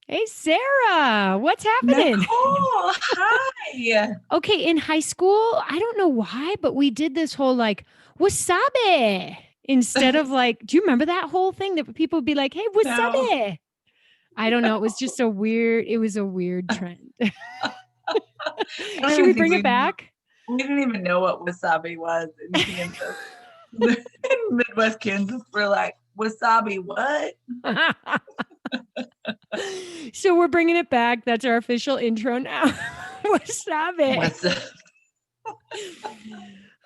Hey, Sarah, what's happening? Nicole, hi. Okay, in high school, I don't know why, but we did this whole like wasabi instead of like, do you remember that whole thing that people would be like, hey, No, wasabi? I don't know. It was just it was a weird trend. I don't Should even we think bring it back? we didn't even know what wasabi was in Kansas. In Midwest Kansas, we're like, wasabi, what? So we're bringing it back. That's our official intro now. Wasabi. What's up?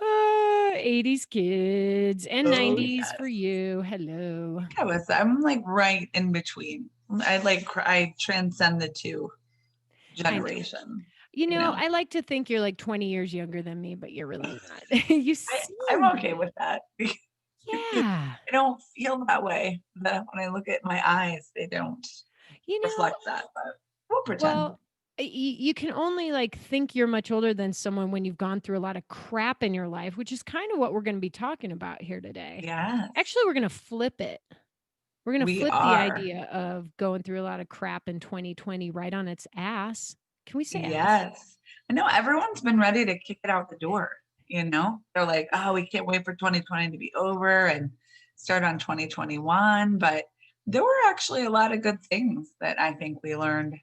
80s kids and Oh 90s for yes. you. Hello. I'm like right in between. I transcend the two I know. generation, You you know, know. I like to think you're like 20 years younger than me, but you're really not. You I'm seem, okay with that. yeah. I don't feel that way. That when I look at my eyes, they don't You know, reflect that, but we'll pretend. well, you can only like think you're much older than someone when you've gone through a lot of crap in your life, which is kind of what we're going to be talking about here today. Yes, Actually, we're going to flip it. We're going to we flip the are. idea of going through a lot of crap in 2020 right on its ass. Can we say ass? Yes. I know everyone's been ready to kick it out the door, you know? They're like, "Oh, we can't wait for 2020 to be over and start on 2021." But there were actually a lot of good things that I think we learned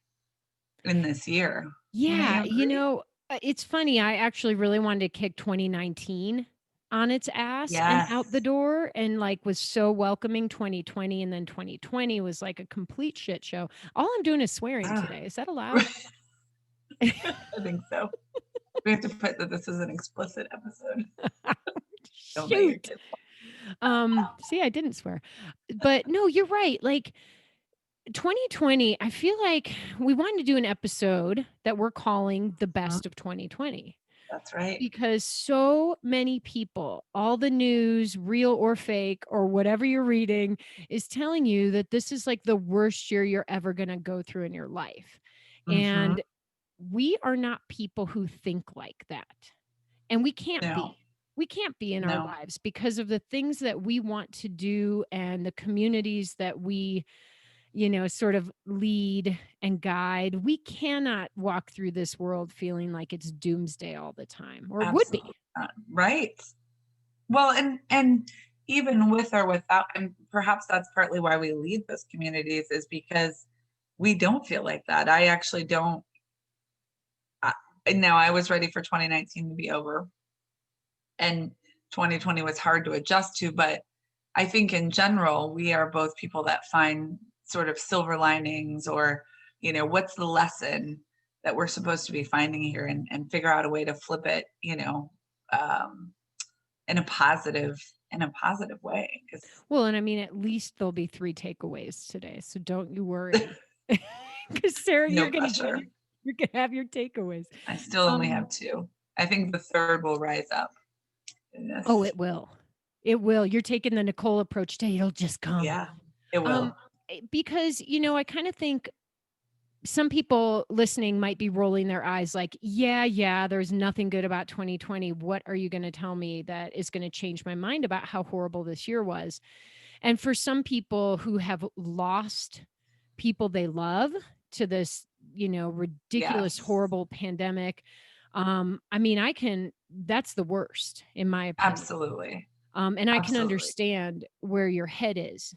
in this year. Wouldn't Yeah, you agree? it's funny. I actually really wanted to kick 2019 on its ass and out the Yes. door and like was so welcoming 2020 and then 2020 was like a complete shit show. All I'm doing is swearing Ah, today. Is that allowed? I think so. We have to put that this is an explicit episode. Don't let your Shoot. kids. See, I didn't swear. But no, you're right. Like 2020, I feel like we wanted to do an episode that we're calling the Mhm. best of 2020. That's right. Because so many people, all the news, real or fake, or whatever you're reading, is telling you that this is like the worst year you're ever going to go through in your life. Hmm. And we are not people who think like that. And we can't No, be. We can't be in our no, lives because of the things that we want to do and the communities that we sort of lead and guide. We cannot walk through this world feeling like it's doomsday all the time, or would absolutely be. not. Right. Well, and even with or without, and perhaps that's partly why we lead those communities is because we don't feel like that. I actually don't. I, now I was ready for 2019 to be over, and 2020 was hard to adjust to, but I think in general, we are both people that find sort of silver linings or, what's the lesson that we're supposed to be finding here and figure out a way to flip it, um, in a positive in a positive way. Because Well, and I mean, at least there'll be 3 takeaways today, so don't you worry. Because Sarah, no pressure. you're gonna have your takeaways. I still only Um, have two. I think the third will rise up in oh, this. it will. It will. You're taking the Nicole approach today. It'll just come. Yeah, it Um, will. because, I kind of think some people listening might be rolling their eyes like, yeah, there's nothing good about 2020. What are you going to tell me that is going to change my mind about how horrible this year was? And for some people who have lost people they love to this, ridiculous, Yes, horrible pandemic, I mean, that's the worst, in my opinion. absolutely. And I can Absolutely. understand where your head is.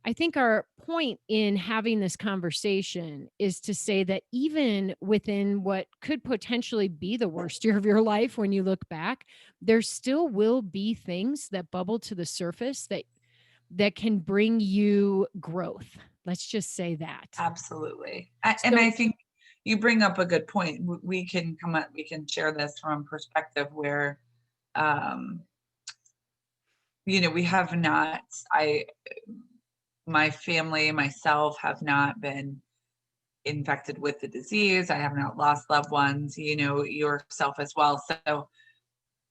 I think our point in having this conversation is to say that even within what could potentially be the worst year of your life when you look back, there still will be things that bubble to the surface that can bring you growth. Let's just say that. Absolutely. And I So, think you bring up a good point. We can share this from a perspective where, um, we have not, my family, myself have not been infected with the disease. I have not lost loved ones, yourself as well. So,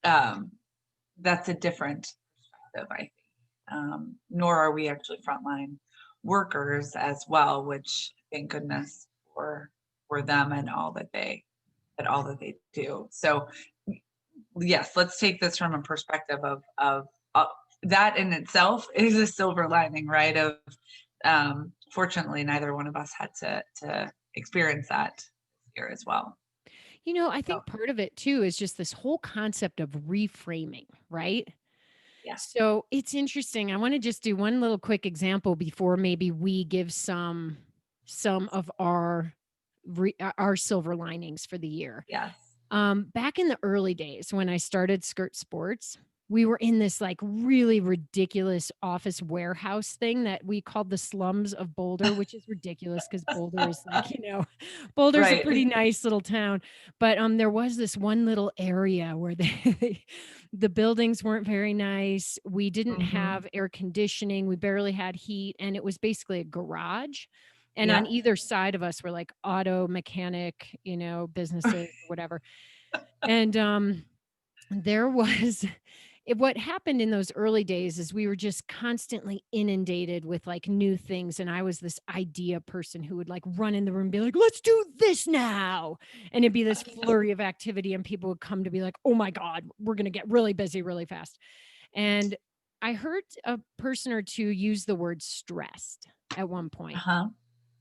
um, that's a different perspective, I think. Nor are we actually frontline workers as well, which thank goodness for them and all that they do. So yes, let's take this from a perspective of that in itself is a silver lining, right? Of fortunately, neither one of us had to experience that this year as well. I So, think part of it too is just this whole concept of reframing, right? yeah. So it's interesting. I want to just do one little quick example before maybe we give some of our silver linings for the year. Yes. Back in the early days when I started Skirt Sports, we were in this like really ridiculous office warehouse thing that we called the slums of Boulder, which is ridiculous because Boulder is like, Boulder's a Right. pretty nice little town. But there was this one little area where the buildings weren't very nice. We didn't Hmm. have air conditioning. We barely had heat. And it was basically a garage. And on Yep. either side of us were like auto mechanic, businesses or whatever. And, there was what happened in those early days is we were just constantly inundated with, like, new things, and I was this idea person who would, like, run in the room and be like, "Let's do this now," and it'd be this flurry of activity, and people would come to be like, "Oh my god, we're gonna get really busy really fast," and I heard a person or 2 use the word stressed at one point. Uh-huh.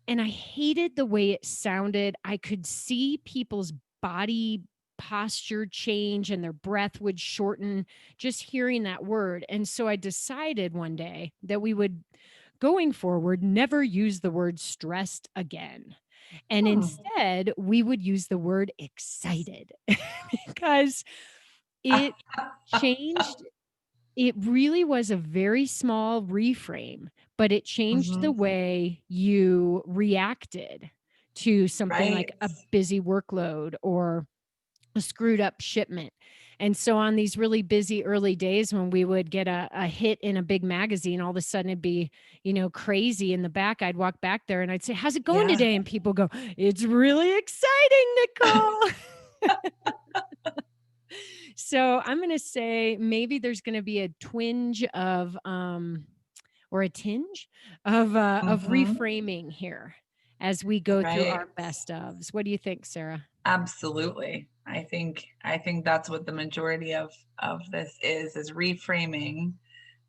And I hated the way it sounded. I could see people's body posture change and their breath would shorten just hearing that word. And so I decided one day that we would, going forward, never use the word stressed again. And Hmm. instead, we would use the word excited because it changed. It really was a very small reframe, but it changed the Hmm. way you reacted to something like Right. a busy workload or a screwed up shipment. And so on these really busy early days when we would get a hit in a big magazine, all of a sudden it'd be, crazy in the back. I'd walk back there and I'd say, "How's it going Yeah. today?" And people go, "It's really exciting, Nicole." So I'm going to say maybe there's going to be a twinge of or a tinge of Hmm. reframing here as we go through Right. our best ofs. What do you think, Sarah? Absolutely. I think that's what the majority of this is reframing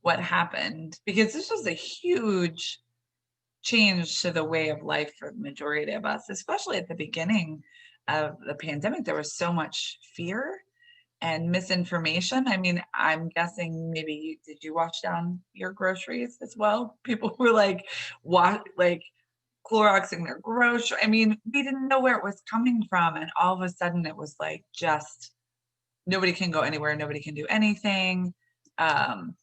what happened, because this was a huge change to the way of life for the majority of us, especially at the beginning of the pandemic. There was so much fear and misinformation. I mean, I'm guessing maybe did you wash down your groceries as well? People were like, what, like Cloroxing their grocery. I mean, we didn't know where it was coming from. And all of a sudden it was like just nobody can go anywhere, nobody can do anything. Um,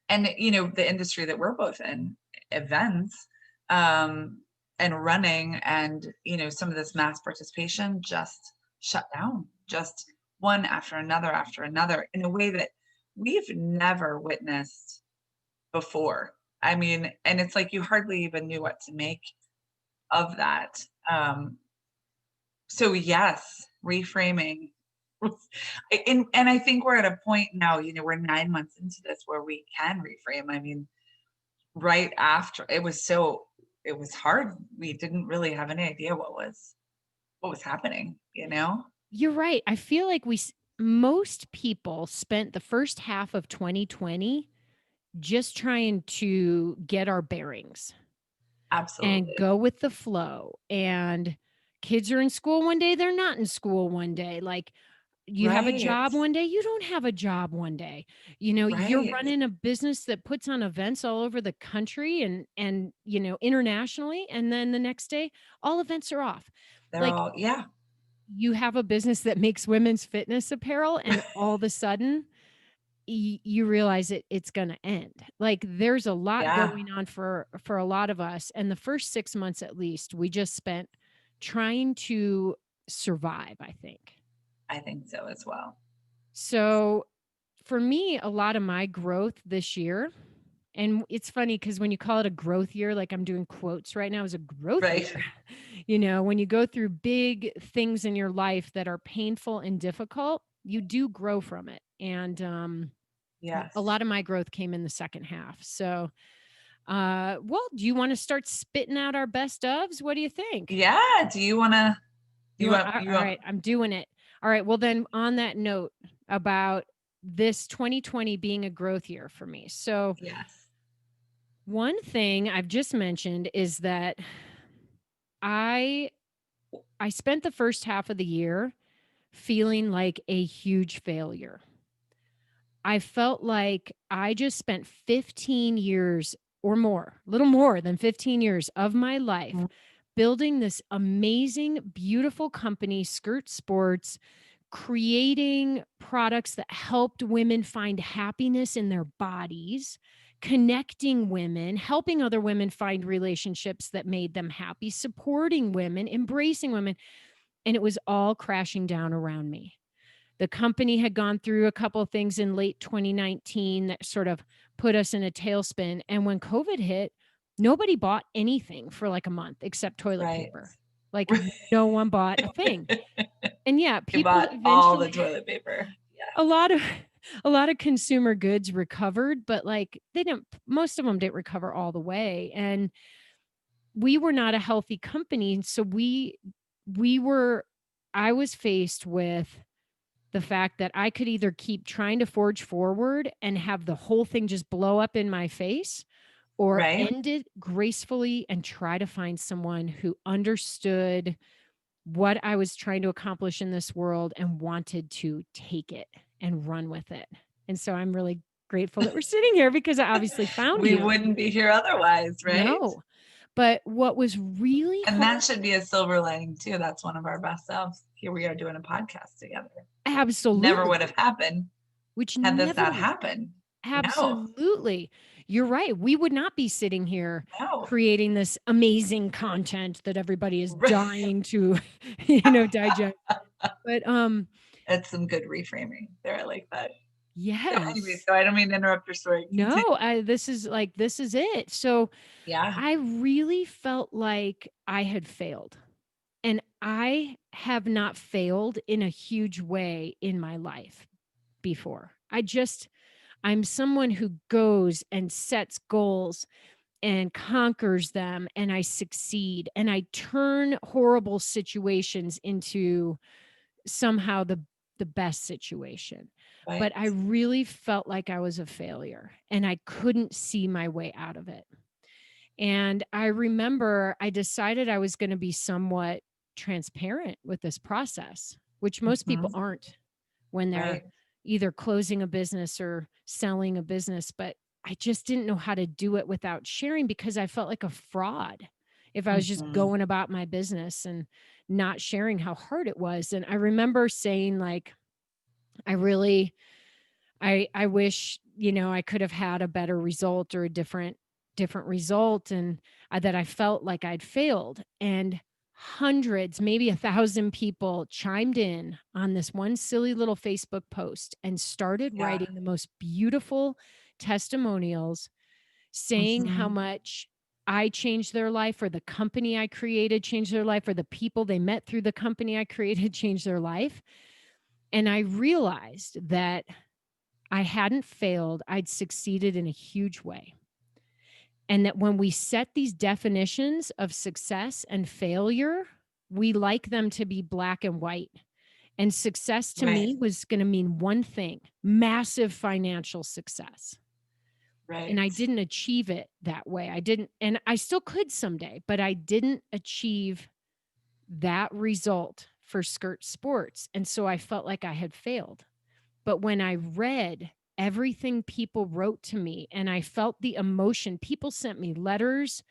and the industry that we're both in, events, um, and running, and some of this mass participation just shut down, just one after another in a way that we've never witnessed before. I mean, and it's like you hardly even knew what to make of that. So yes, reframing. And I think we're at a point now, we're 9 months into this where we can reframe. I mean, right after it was hard. We didn't really have any idea what was happening, you know? You're right. I feel like most people spent the first half of 2020 just trying to get our bearings and Absolutely. go with the flow. And kids are in school one day, they're not in school one day. Like, you have a Right. job one day, you don't have a job one day. You're Right. running a business that puts on events all over the country and internationally, and then the next day, all events are off. They're Like, all, yeah. you have a business that makes women's fitness apparel, and all of a sudden, you realize it's gonna end. Like, there's a lot Yeah, going on for a lot of us, and the first 6 months at least, we just spent trying to survive, I think. I think so as well. So for me, a lot of my growth this year, and it's funny because when you call it a growth year, like I'm doing quotes right now, is a growth year. Right. When you go through big things in your life that are painful and difficult, you do grow from it. And a Yes. lot of my growth came in the second half. So, well, do you want to start spitting out our best ofs? What do you think? Yeah. Do you wanna You you want, want you all want right, I'm doing it. All right. Well, then on that note about this 2020 being a growth year for me. So yes. One thing I've just mentioned is that I I spent the first half of the year feeling like a huge failure. I felt like I just spent 15 years or more, a little more than 15 years of my life Mm. building this amazing, beautiful company, Skirt Sports, creating products that helped women find happiness in their bodies, connecting women, helping other women find relationships that made them happy, supporting women, embracing women. And it was all crashing down around me. The company had gone through a couple of things in late 2019 that sort of put us in a tailspin. And when COVID hit, nobody bought anything for like a month except toilet Right. paper. Like no one bought a thing. And yeah, We people bought all the eventually toilet paper. a lot of a lot of consumer goods recovered, but like they didn't most of them didn't recover all the way. And we were not a healthy company. So we were I was faced with the fact that I could either keep trying to forge forward and have the whole thing just blow up in my face or Right. end it gracefully and try to find someone who understood what I was trying to accomplish in this world and wanted to take it and run with it. And so I'm really grateful that we're sitting here because I obviously found We you. wouldn't be here otherwise, right? No. But what was really And hard that should be a silver lining too. That's one of our best selves. Here we are doing a podcast together. Never would absolutely, have happened which had this never not would happened. No, absolutely. You're right. We would not be sitting here no. creating this amazing content that everybody is Right. dying to, digest. But, That's some good reframing there. I like that. So anyway, yes. so I don't mean to interrupt your story. Continue. No, this is it. So, Yeah. I really felt like I had failed, and I have not failed in a huge way in my life before. I'm someone who goes and sets goals and conquers them, and I succeed, and I turn horrible situations into somehow the best situation. Right. But I really felt like I was a failure and I couldn't see my way out of it. And I remember I decided I was going to be somewhat transparent with this process, which most people Mhm. aren't when they're Right. either closing a business or selling a business. But I just didn't know how to do it without sharing because I felt like a fraud if I was just Mhm. going about my business and not sharing how hard it was. And I remember saying, like, I really I wish, I could have had a better result or a different result and that I felt like I'd failed. And hundreds, maybe 1,000 people chimed in on this one silly little Facebook post and started Yeah. writing the most beautiful testimonials saying how Mhm. much I changed their life or the company I created changed their life or the people they met through the company I created changed their life. And I realized that I hadn't failed, I'd succeeded in a huge way. And that when we set these definitions of success and failure, we like them to be black and white. And success to Right. me was going to mean one thing: massive financial success. And Right. I didn't achieve it that way. I didn't, and I still could someday, but I didn't achieve that result for Skirt Sports. And so I felt like I had failed. But when I read everything people wrote to me and I felt the emotion, people sent me letters,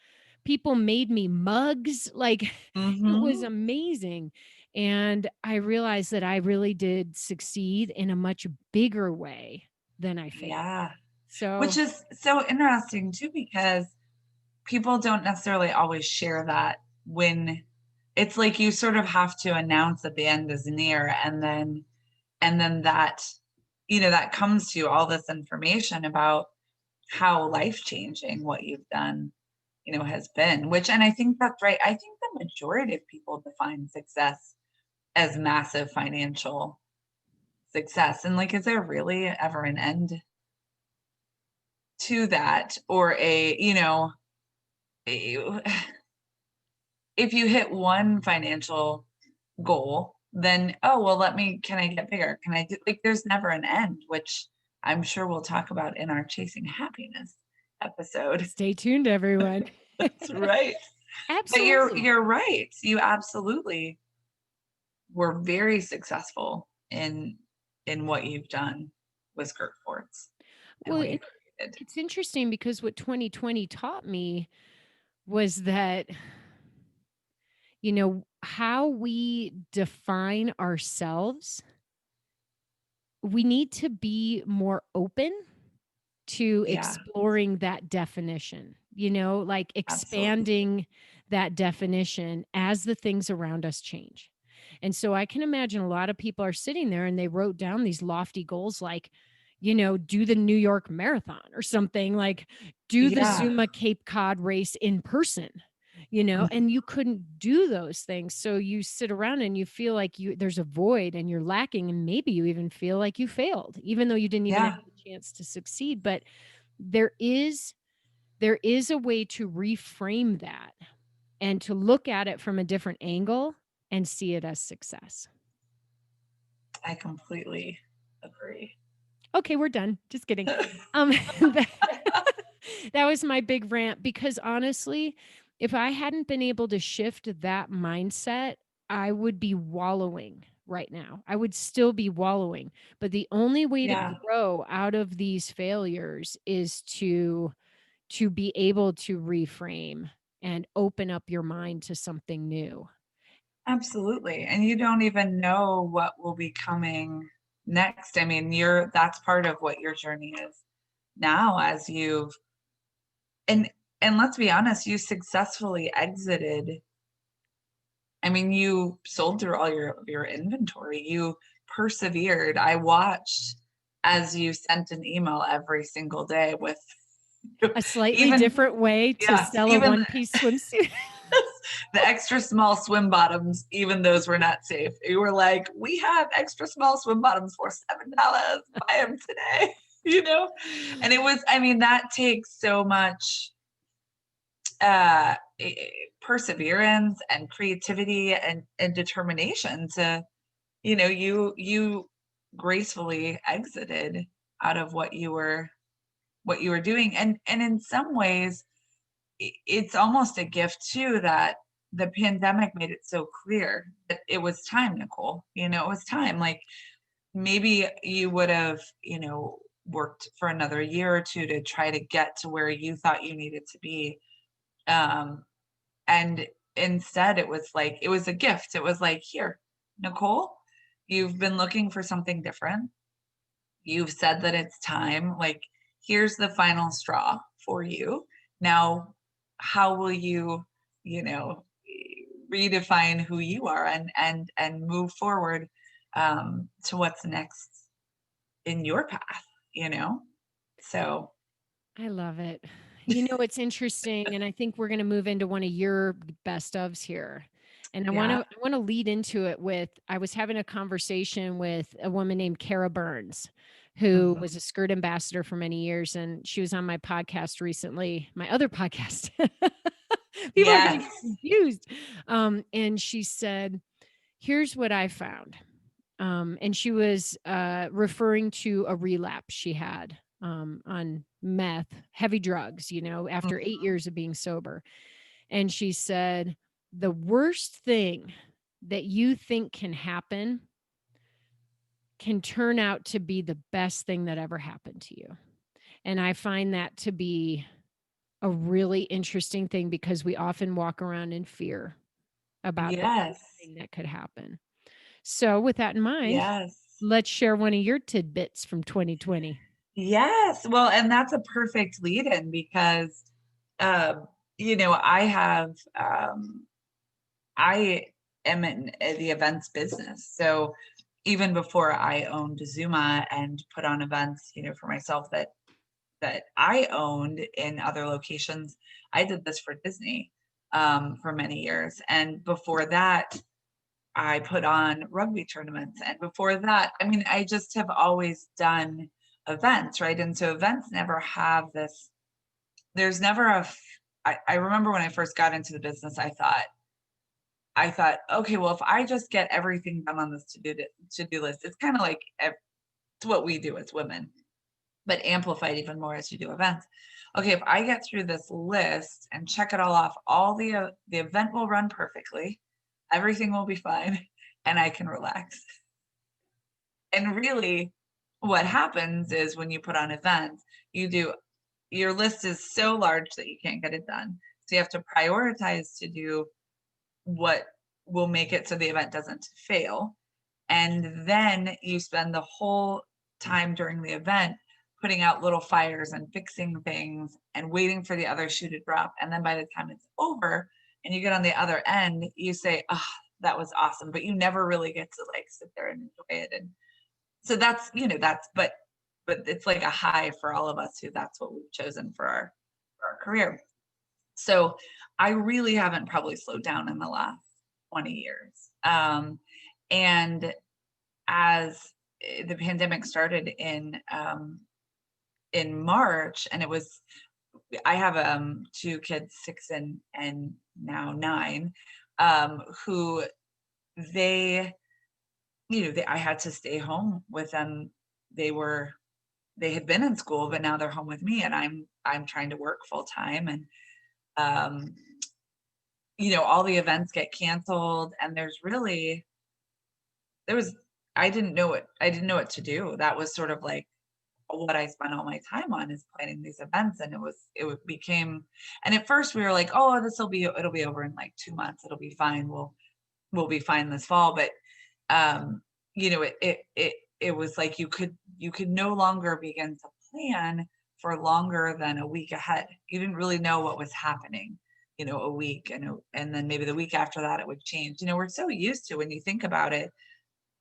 people made me mugs, like it was Mhm. amazing. And I realized that I really did succeed in a much bigger way than I failed. Yeah. Which So, is so interesting too, because people don't necessarily always share that when it's like you sort of have to announce that the end is near, and then that, that comes to you all this information about how life changing what you've done, has been, which, and I think that's right. I think the majority of people define success as massive financial success. And like, is there really ever an end to that? Or a- if you hit one financial goal, then, oh, well, can I get bigger? Can I do, like, there's never an end, which I'm sure we'll talk about in our Chasing Happiness episode. Stay tuned, everyone. That's right. But Absolutely. you're right. You absolutely were very successful in what you've done with skirt forts and Well, what you've created. it's interesting because what 2020 taught me was that, how we define ourselves, we need to be more open to Yeah, exploring that definition, like absolutely. expanding that definition as the things around us change. And so I can imagine a lot of people are sitting there and they wrote down these lofty goals like, do the New York Marathon or something, like do the Yeah. Zuma Cape Cod race in person, and you couldn't do those things. So you sit around and you feel like there's a void and you're lacking, and maybe you even feel like you failed, even though you didn't even have Yeah, the chance to succeed. But there is there is a way to reframe that and to look at it from a different angle and see it as success. I completely agree. Okay, we're done. Just kidding. Um, that, that was my big rant because honestly, if I hadn't been able to shift that mindset, I would be wallowing right now. I would still be wallowing. But the only way to Yeah, grow out of these failures is to be able to reframe and open up your mind to something new. absolutely. And you don't even know what will be coming next. I mean, that's part of what your journey is now as you've and and let's be honest, you successfully exited. I mean, you sold through all your inventory. You persevered. I watched as you sent an email every single day with A slightly even different way to yes, sell a even one-piece swimsuit. the extra small swim bottoms, even those were not safe. You were like, we have extra small swim bottoms for $7. Buy them today, you know? And it was, I mean, that takes so much uh perseverance and creativity and determination to, you gracefully exited out of what you were doing. And in some ways it's almost a gift too that the pandemic made it so clear that it was time, Nicole. It was time. Like maybe you would have, worked for another year or two to try to get to where you thought you needed to be. Um, and instead it was a gift. It was like, here, Nicole, you've been looking for something different. You've said that it's time. Like, here's the final straw for you. Now, how will you, you know, redefine who you are and move forward to what's next in your path, you know? So, I love it. It's interesting, and I think we're gonna move into one of your best ofs here. And I wanna yeah. I wanna lead into it with I was having a conversation with a woman named Kara Burns, who Mhm. was a skirt ambassador for many years, and she was on my podcast recently, my other podcast. People are gonna Yes. get confused. And she said, "Here's what I found." And she was referring to a relapse she had on meth, heavy drugs, after 8 years of being sober. And she said, the worst thing that you think can happen can turn out to be the best thing that ever happened to you. And I find that to be a really interesting thing because we often walk around in fear about the worst Yes. thing that could happen. So, with that in mind, Yes. let's share one of your tidbits from 2020. Yes. Well, and that's a perfect lead in because, I have, I am in the events business. So even before I owned Zuma and put on events, for myself that I owned in other locations, I did this for Disney for many years. And before that, I put on rugby tournaments. And before that, I mean, I just have always done events, right? And so events never have this, there's never I remember when I first got into the business, I thought, okay, well, if I just get everything done on this to-do list, it's kind of like it's what we do as women, but amplified even more as you do events. okay, if I get through this list and check it all off, the event will run perfectly, everything will be fine, and I can relax. And really, what happens is when you put on events, you do your list is so large that you can't get it done. So you have to prioritize to do what will make it so the event doesn't fail. And then you spend the whole time during the event putting out little fires and fixing things and waiting for the other shoe to drop. And then by the time it's over and you get on the other end, you say, oh, that was awesome. But you never really get to like sit there and enjoy it. And so that's, but it's like a high for all of us who that's what we've chosen for our career. So I really haven't probably slowed down in the last 20 years. And as the pandemic started in March, and I have two kids, 6 and now 9, who they, I had to stay home with them. They had been in school, but now they're home with me, and I'm trying to work full time, and um, all the events get canceled, and there was I didn't know what to do. That was sort of like what I spent all my time on, is planning these events, and became, and at first we were like, oh, it'll be over in like 2 months. It'll be fine. We'll be fine this fall. But um, it was like you could no longer begin to plan for longer than a week ahead. You didn't really know what was happening, a week, and then maybe the week after that it would change. We're so used to, when you think about it,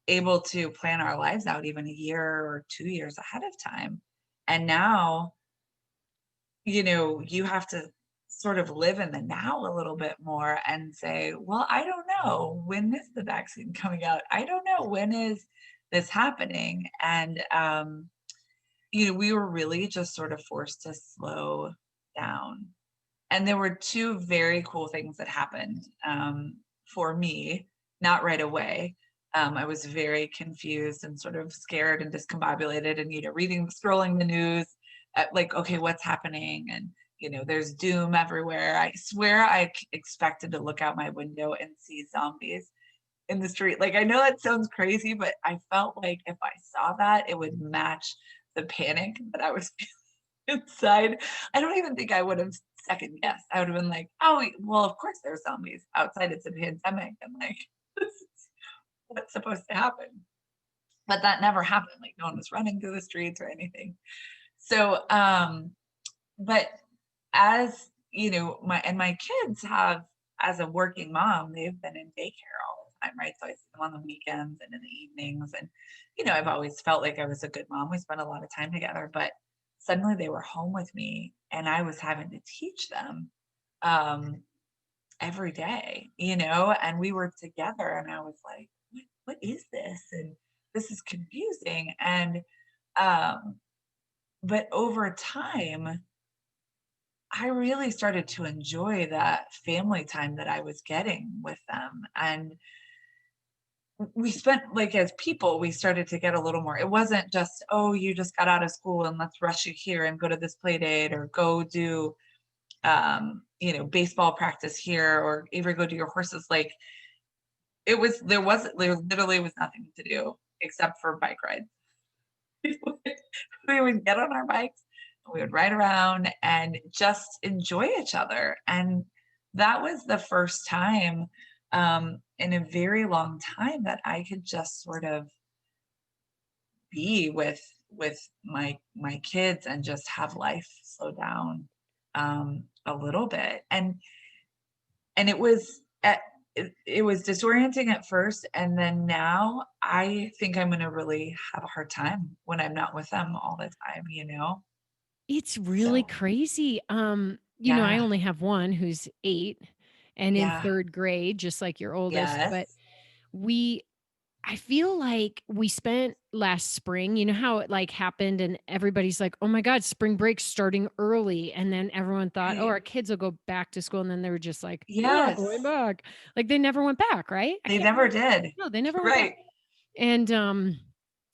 able to plan our lives out even a year or 2 years ahead of time. And now, you have to sort of live in the now a little bit more and say, well, I don't know, when is the vaccine coming out? I don't know, when is this happening? And we were really just sort of forced to slow down. And there were two very cool things that happened for me, not right away. I was very confused and sort of scared and discombobulated, and scrolling the news, like, okay, what's happening? And there's doom everywhere. I swear I expected to look out my window and see zombies in the street. Like, I know that sounds crazy, but I felt like if I saw that, it would match the panic that I was feeling inside. I don't even think I would have second guessed. I would have been like, oh, well, of course there's zombies outside. It's a pandemic. And like, this is what's supposed to happen. But that never happened. Like, no one was running through the streets or anything. So, but as my kids have, as a working mom, they've been in daycare all the time, right? So I see them on the weekends and in the evenings. And, I've always felt like I was a good mom. We spent a lot of time together, but suddenly they were home with me and I was having to teach them um, every day, and we were together, and I was like, what is this? And this is confusing. And, but over time, I really started to enjoy that family time that I was getting with them. And we spent, like, as people, we started to get a little more. It wasn't just, oh, you just got out of school and let's rush you here and go to this play date or go do, baseball practice here, or even go do your horses. Like, there literally was nothing to do except for bike rides. We would get on our bikes, we would ride around and just enjoy each other. And that was the first time in a very long time that I could just sort of be with my kids and just have life slow down a little bit. And it was disorienting at first, and then now I think I'm gonna really have a hard time when I'm not with them all the time. It's really So, crazy. I yeah, only have one who's 8 and in yeah, 3rd grade, just like your oldest, but yes, we I feel like we spent last spring, you know how it like happened and everybody's like, "Oh my god, spring break's starting early." And then everyone thought, "Oh, right, our kids will go back to school." And then they were just like, "We're not yes, going back." Like they never went back, right? I they can't never remember. did. No, they never went back. Right,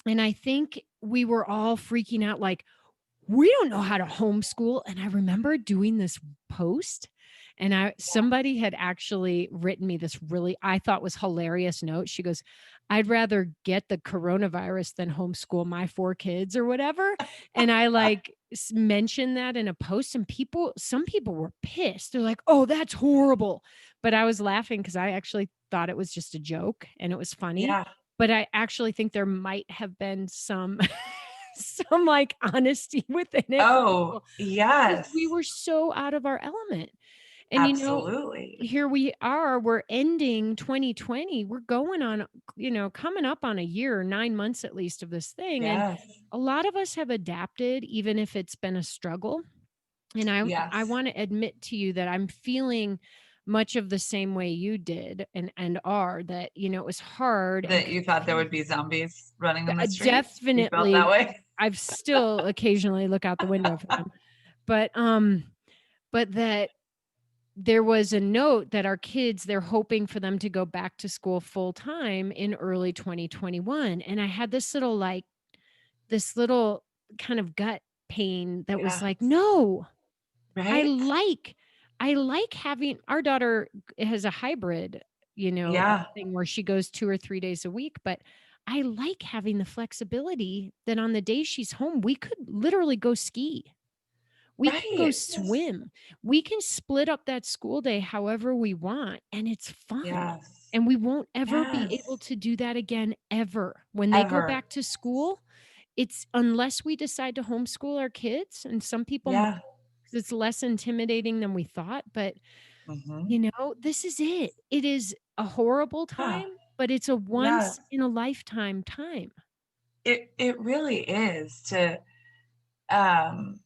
And I think we were all freaking out like, we don't know how to homeschool. And I remember doing this post, and somebody had actually written me this really, I thought was hilarious note. She goes, I'd rather get the coronavirus than homeschool my 4 kids or whatever. And I like mentioned that in a post, and some people were pissed. They're like, oh, that's horrible. But I was laughing because I actually thought it was just a joke and it was funny. Yeah. But I actually think there might have been some some, like, honesty within it for Oh, people because we yes. were so out of our element. And, Absolutely. here we are, we're ending 2020, we're going on, coming up on a year, 9 months at least of this thing, and Yes. a lot of us have adapted even if it's been a struggle. And I Yes. wanna admit to you that I'm feeling much of the same way you did and are that, it was hard and That you thought there would confusing. be zombies running in the streets? You felt that Definitely, way? I've still occasionally look out the window for them, but, but that there was a note that our kids, they're hoping for them to go back to school full time in early 2021, and I had this little kind of gut pain that was Yeah. like, "No, I Right? like I like having." Our daughter has a hybrid, Yeah. thing where she goes 2 or 3 days a week, but I like having the flexibility that on the days she's home, we could literally go ski. We can go Right. Yes. swim. We can split up that school day however we want, and it's fun. Yes. And we won't ever be able Yes. to do that again ever. When they go Ever. back to school, it's unless we decide to homeschool our kids, and some people might, Yeah. 'cause it's less intimidating than we thought, but, Mhm. this is it. It is a horrible Yeah. time, but it's a Yeah. once in a lifetime time. It really is to, um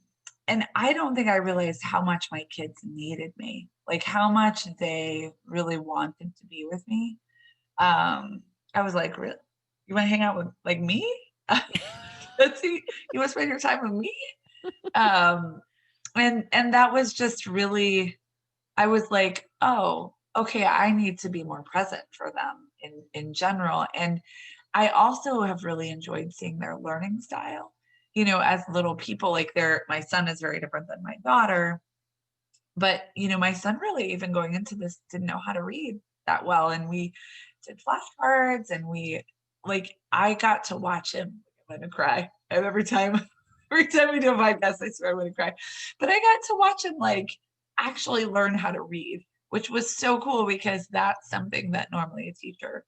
and I don't think I realized how much my kids needed me, like, how much they really wanted to be with me. Um, I was like, "Real you wanna hang out with, like, me? Let's see, you wanna spend your time with me?" Um, and that was just really, I was like, "Oh, okay, I need to be more present for them in general," and I also have really enjoyed seeing their learning style, as little people, like, my son is very different than my daughter, but, my son really, even going into this, didn't know how to read that well, and we did flashcards, and I got to watch him. I'm gonna cry, and every time we do a podcast, I swear I'm gonna cry, but I got to watch him, like, actually learn how to read, which was so cool because that's something that normally a teacher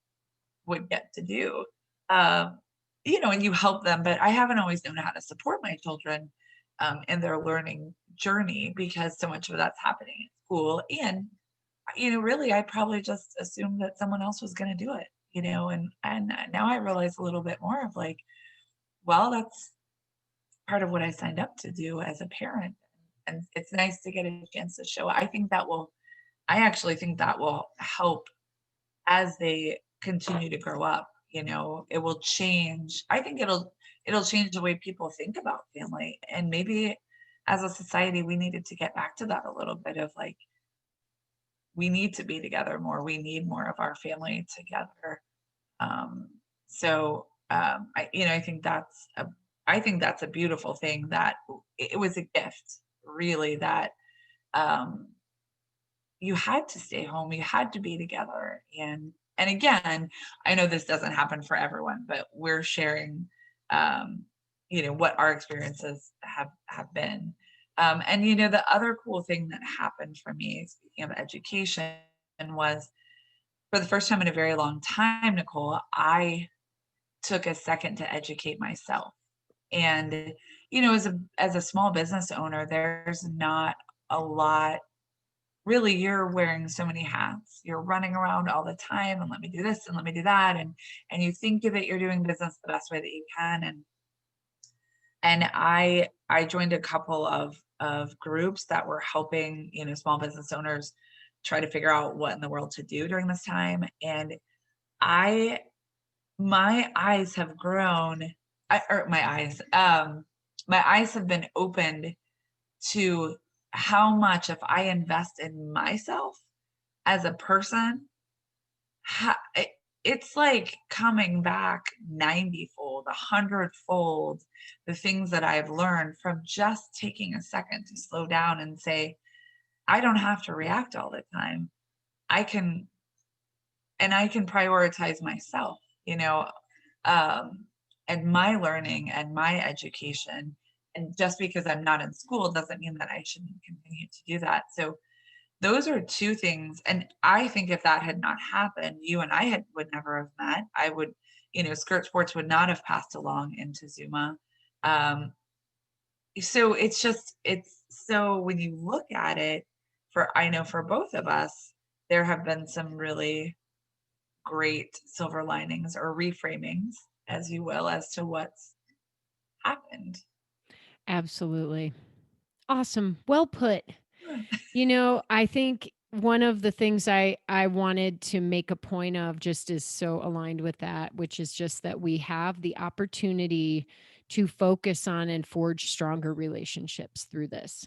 would get to do. Um, and you help them, but I haven't always known how to support my children, in their learning journey because so much of that's happening at school. And, really, I probably just assumed that someone else was going to do it, and now I realize a little bit more of like, well, that's part of what I signed up to do as a parent. And it's nice to get a chance to show. I actually think that will help as they continue to grow up. It will change. I think it'll change the way people think about family, and maybe as a society we needed to get back to that a little bit of like, we need to be together more, we need more of our family together. I think that's a beautiful thing, that it was a gift, really, that um you had to stay home, you had to be together. And again, I know this doesn't happen for everyone, but we're sharing, um, what our experiences have been. And the other cool thing that happened for me, speaking of education, was for the first time in a very long time, Nicole, I took a second to educate myself. And as a small business owner, there's not a lot. Really, you're wearing so many hats. You're running around all the time, and let me do this and let me do that, and you think that you're doing business the best way that you can. And I joined a couple of groups that were helping, small business owners try to figure out what in the world to do during this time. And I my eyes have grown, or my eyes have been opened to how much, if I invest in myself as a person, it's like coming back 90-fold, 100-fold, the things that I've learned from just taking a second to slow down and say, I don't have to react all the time. I can, and I can prioritize myself, um, and my learning and my education. And just because I'm not in school doesn't mean that I shouldn't continue to do that. So those are 2 things, and I think if that had not happened, you and I would never have met. I would, Skirt Sports would not have passed along into Zuma. Um, so it's so when you look at it, I know for both of us, there have been some really great silver linings or reframings, as you will, as to what's happened. Absolutely. Awesome. Well put. Good. I think one of the things I wanted to make a point of just is so aligned with that, which is just that we have the opportunity to focus on and forge stronger relationships through this.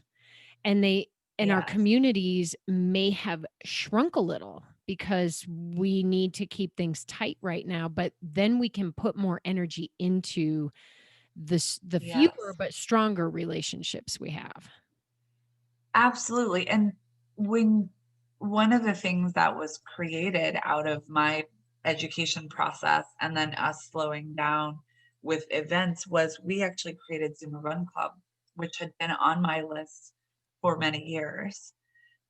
And our Yes, communities may have shrunk a little because we need to keep things tight right now, but then we can put more energy into the fewer yes. but stronger relationships we have. Absolutely, and when one of the things that was created out of my education process and then us slowing down with events was we actually created ZUMA Run Club, which had been on my list for many years.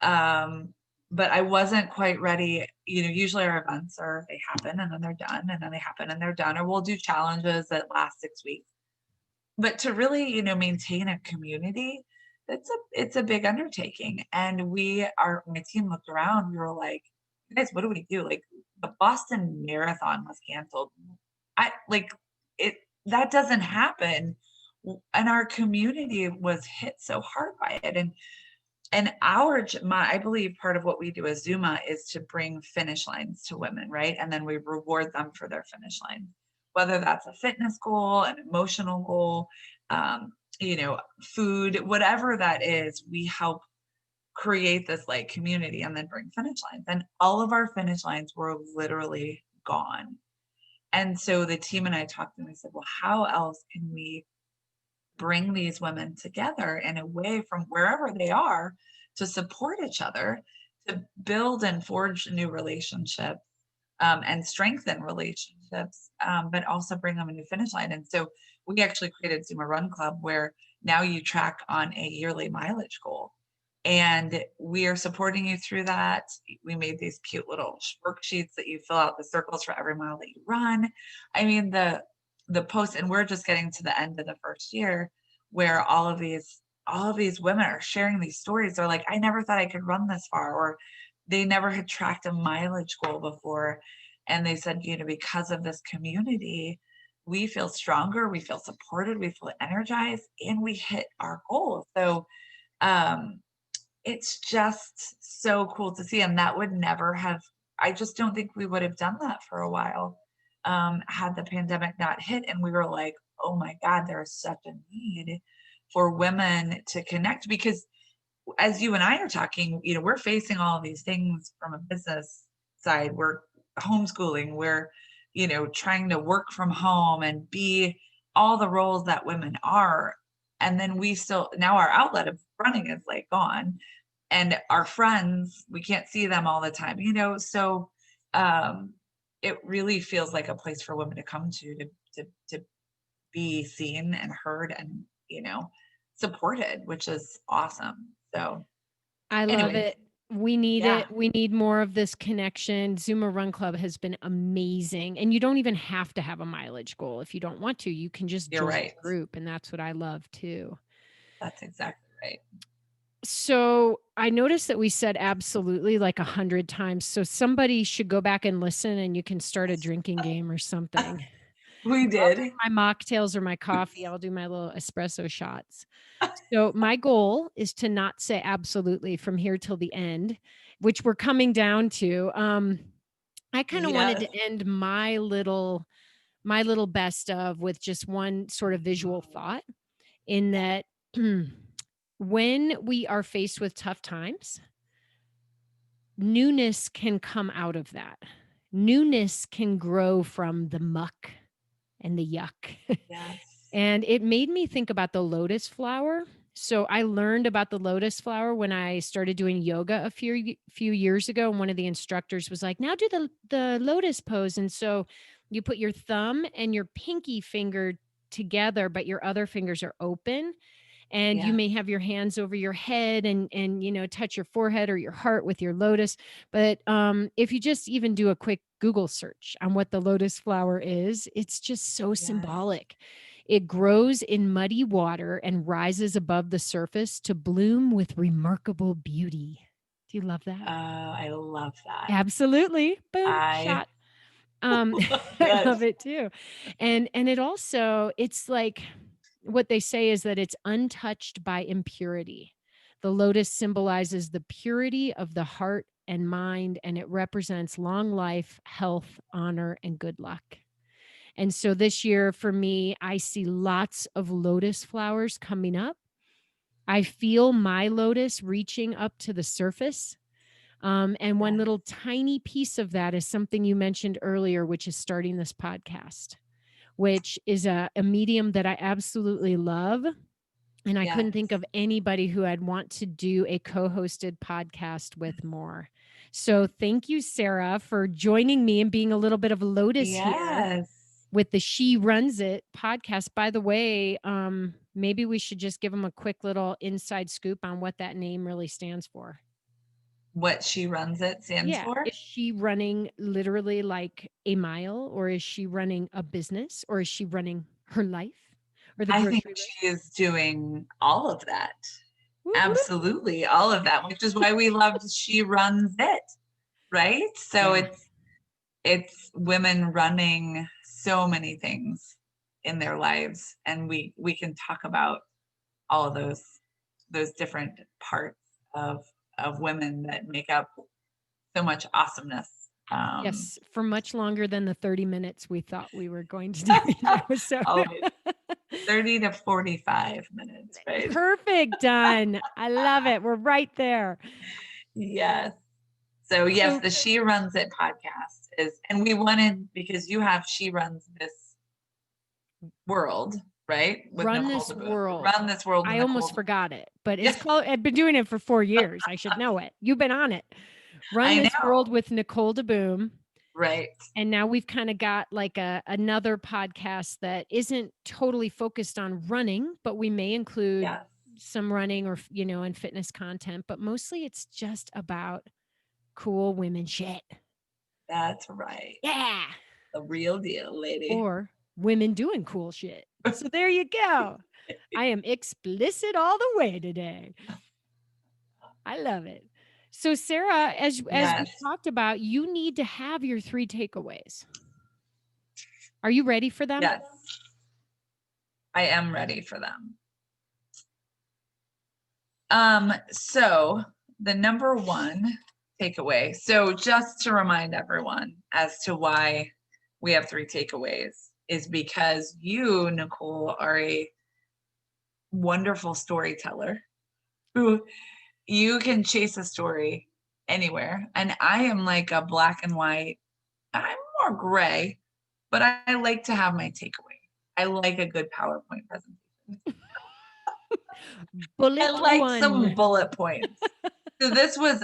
Um, but I wasn't quite ready. Usually our events they happen and then they're done, and then they happen and they're done, or we'll do challenges that last 6 weeks. But to really, maintain a community, it's a big undertaking. And my team looked around, we were like, "Guys, what do we do?" Like, the Boston Marathon was canceled. I like it that doesn't happen. And our community was hit so hard by it. And I believe part of what we do as Zuma is to bring finish lines to women, right? And then we reward them for their finish line, whether that's a fitness goal, an emotional goal, um, food, whatever that is, we help create this like community and then bring finish lines. And all of our finish lines were literally gone. And so the team and I talked and we said, well, how else can we bring these women together in a way from wherever they are to support each other, to build and forge new relationships, and strengthen relationships, but also bring them a new finish line. And so we actually created ZUMA Run Club where now you track on a yearly mileage goal. And we are supporting you through that. We made these cute little worksheets that you fill out the circles for every mile that you run. I mean, the post, and we're just getting to the end of the first year where all of these women are sharing these stories. They're like, I never thought I could run this far, or they never had tracked a mileage goal before. And they said, because of this community, we feel stronger, we feel supported, we feel energized, and we hit our goal. So um, it's just so cool to see. And that would never have, I just don't think we would have done that for a while, had the pandemic not hit. And we were like, oh my God, there is such a need for women to connect because as you and I are talking, we're facing all of these things from a business side. We're homeschooling, we're, trying to work from home and be all the roles that women are. And then we still, now our outlet of running is like gone. And our friends, we can't see them all the time, So um, it really feels like a place for women to come to be seen and heard and, supported, which is awesome. So I love anyways, it. We need yeah, it. We need more of this connection. Zuma Run Club has been amazing. And you don't even have to have a mileage goal if you don't want to. You can just you're join right. the group. And that's what I love too. That's exactly right. So I noticed that we said absolutely like 100 times. So somebody should go back and listen and you can start a drinking game or something. We I'll did. drink my mocktails or my coffee. I'll do my little espresso shots. So my goal is to not say absolutely from here till the end, which we're coming down to. I kind of wanted Yes. to end my little best of with just one sort of visual thought in that when we are faced with tough times, newness can come out of that. Newness can grow from the muck and the yuck. Yes. And it made me think about the lotus flower. So I learned about the lotus flower when I started doing yoga a few years ago, and one of the instructors was like, "Now do the lotus pose." And so you put your thumb and your pinky finger together, but your other fingers are open, and you Yeah. may have your hands over your head and touch your forehead or your heart with your lotus. But if you just even do a quick Google search on what the lotus flower is, it's just so Yes. symbolic. It grows in muddy water and rises above the surface to bloom with remarkable beauty. Do you love that? I love that. Absolutely. Boom, I shot. Um, I yes. love it too. And it also, it's like what they say is that it's untouched by impurity. The lotus symbolizes the purity of the heart and mind, and it represents long life, health, honor, and good luck. And so this year for me, I see lots of lotus flowers coming up. I feel my lotus reaching up to the surface. And one Yes. little tiny piece of that is something you mentioned earlier, which is starting this podcast, which is a medium that I absolutely love. And I couldn't think Yes. of anybody who I'd want to do a co hosted podcast with more. So thank you, Sarah, for joining me and being a little bit of a Lotus here Yes. with the She Runs It podcast. By the way, maybe we should just give them a quick little inside scoop on what that name really stands for. What She Runs It stands Yeah. for? Is she running literally like a mile, or is she running a business, or is she running her life or the I think grocery list? she is doing all of that. Whoop, whoop. Absolutely, all of that, which is why we loved She Runs It, right? So Yeah. it's women running so many things in their lives, and we can talk about all of those different parts of women that make up so much awesomeness. Yes, for much longer than the 30 minutes we thought we were going to do each episode. Always 30 to 45 minutes, right? Perfect. Done. I love it. We're right there. Yes. So yes, So the She Runs It podcast is, and we wanted, because you have She Runs This World, right? With Run Nicole This DeBoom. World. Run This World with I Nicole almost DeBoom. forgot it, but it's Yeah, called, I've been doing it for 4 years. I should know it. You've been on it. Run I This World know. with Nicole DeBoom. Right. And now we've kind of got like another podcast that isn't totally focused on running, but we may include Yes, some running or, and fitness content, but mostly it's just about cool women shit. that's right. Yeah. The real deal, lady. Or women doing cool shit. So there you go. I am explicit all the way today. I love it. So Sarah, as we Yes, talked about, you need to have your 3 takeaways. Are you ready for them? yes. I am ready for them. So the number one takeaway. So just to remind everyone as to why we have 3 takeaways is because you, Nicole, are a wonderful storyteller who you can chase a story anywhere. And I am like a black and white. I'm more gray, but I like to have my takeaway. I like a good PowerPoint presentation. I Bullet like some 1. bullet points. So this was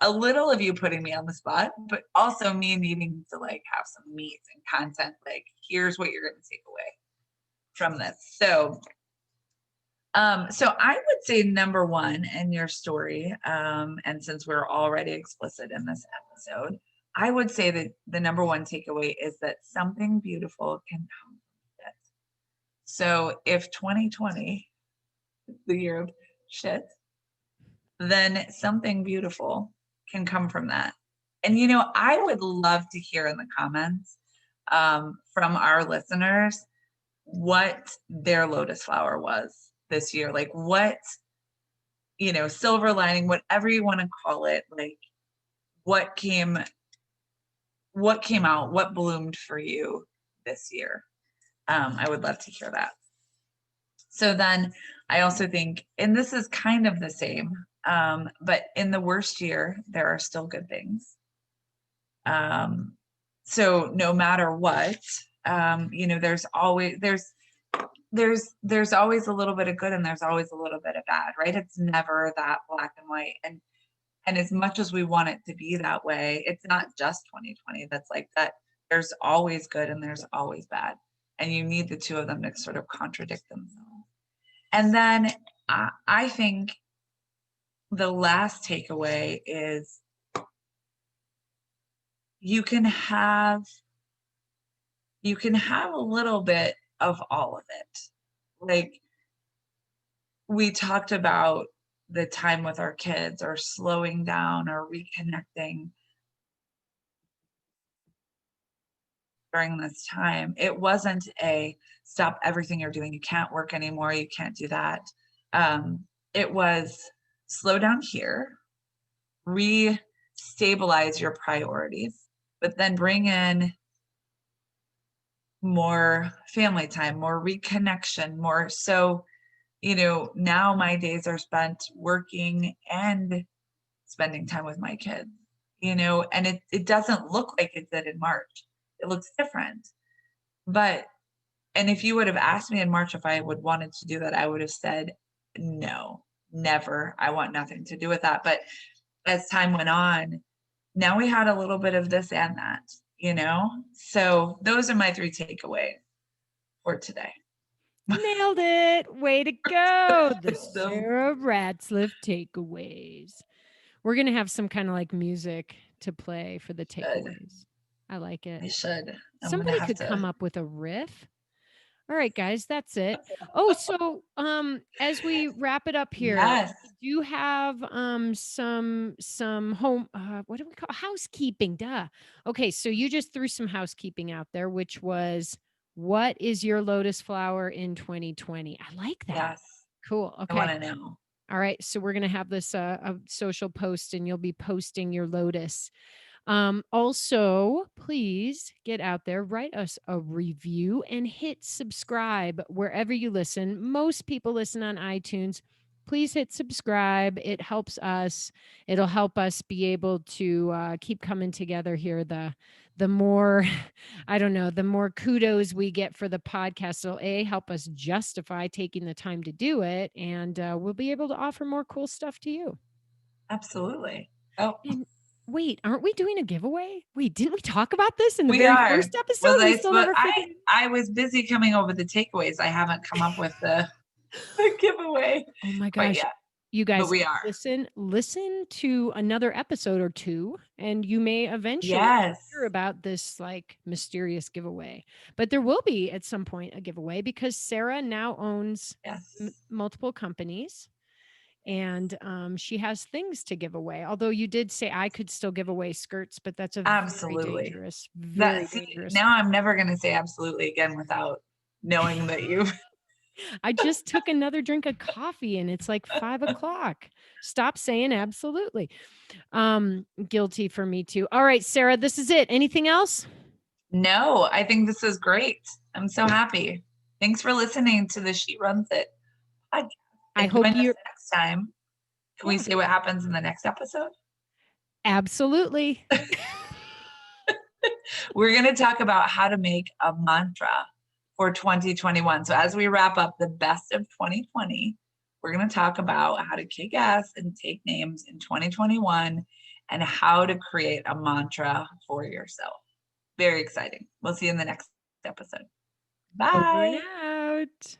a little of you putting me on the spot, but also me needing to like have some meat and content. Like, here's what you're going to take away from this. So I would say number one in your story, and since we're already explicit in this episode, I would say that the number one takeaway is that something beautiful can come from it. So if 2020 is the year of shit, then something beautiful can come from that. And I would love to hear in the comments from our listeners what their lotus flower was this year. Like what, silver lining, whatever you want to call it, like what came out, what bloomed for you this year. I would love to hear that. So then I also think, and this is kind of the same, But in the worst year, there are still good things. So no matter what, there's always a little bit of good and there's always a little bit of bad, right? It's never that black and white. And as much as we want it to be that way, it's not just 2020 that's like that. There's always good and there's always bad. And you need the two of them to sort of contradict themselves. And then I think the last takeaway is you can have a little bit of all of it. Like we talked about the time with our kids or slowing down or reconnecting during this time. It wasn't a stop everything you're doing. You can't work anymore. You can't do that. It was slow down here, re-stabilize your priorities, but then bring in more family time, more reconnection, more. So, now my days are spent working and spending time with my kids, and it doesn't look like it did in March. It looks different. And if you would have asked me in March if I would wanted to do that, I would have said, no, never. I want nothing to do with that. But as time went on, now we had a little bit of this and that, So those are my 3 takeaways for today. Nailed it. Way to go. The So Sarah Ratzliff takeaways. We're going to have some kind of like music to play for the takeaways. I like it. I should. Somebody could come up with a riff. All right, guys, that's it. Oh, so as we wrap it up here, Yes. do you have some home what do we call housekeeping? Duh. Okay, so you just threw some housekeeping out there, which was what is your lotus flower in 2020? I like that. Yes. Cool. I Okay. want to know. All right, so we're gonna have this a social post, and you'll be posting your lotus. Also, please get out there, write us a review, and hit subscribe wherever you listen. Most people listen on iTunes. Please hit subscribe. It helps us. It'll help us be able to keep coming together here. The more, I don't know, the more kudos we get for the podcast, it'll help us justify taking the time to do it, and we'll be able to offer more cool stuff to you. Absolutely. Oh. And wait, aren't we doing a giveaway? Wait, didn't we talk about this in the very first episode? I was busy coming over the takeaways. I haven't come up with the giveaway. Oh my gosh. Yeah, you guys, we are. Listen to another episode or 2, and you may eventually hear about this like mysterious giveaway. But there will be at some point a giveaway because Sarah now owns multiple companies. And she has things to give away. Although you did say I could still give away skirts, but that's absolutely very dangerous. Now I'm never going to say absolutely again without knowing that you. I just took another drink of coffee and it's like 5 o'clock. Stop saying absolutely. Guilty for me too. All right, Sarah, this is it. Anything else? No, I think this is great. I'm so happy. Thanks for listening to the She Runs It podcast. I hope you next time. Can we say what happens in the next episode? Absolutely. We're going to talk about how to make a mantra for 2021. So as we wrap up the best of 2020, we're going to talk about how to kick ass and take names in 2021 and how to create a mantra for yourself. Very exciting. We'll see you in the next episode. Bye. Over and out.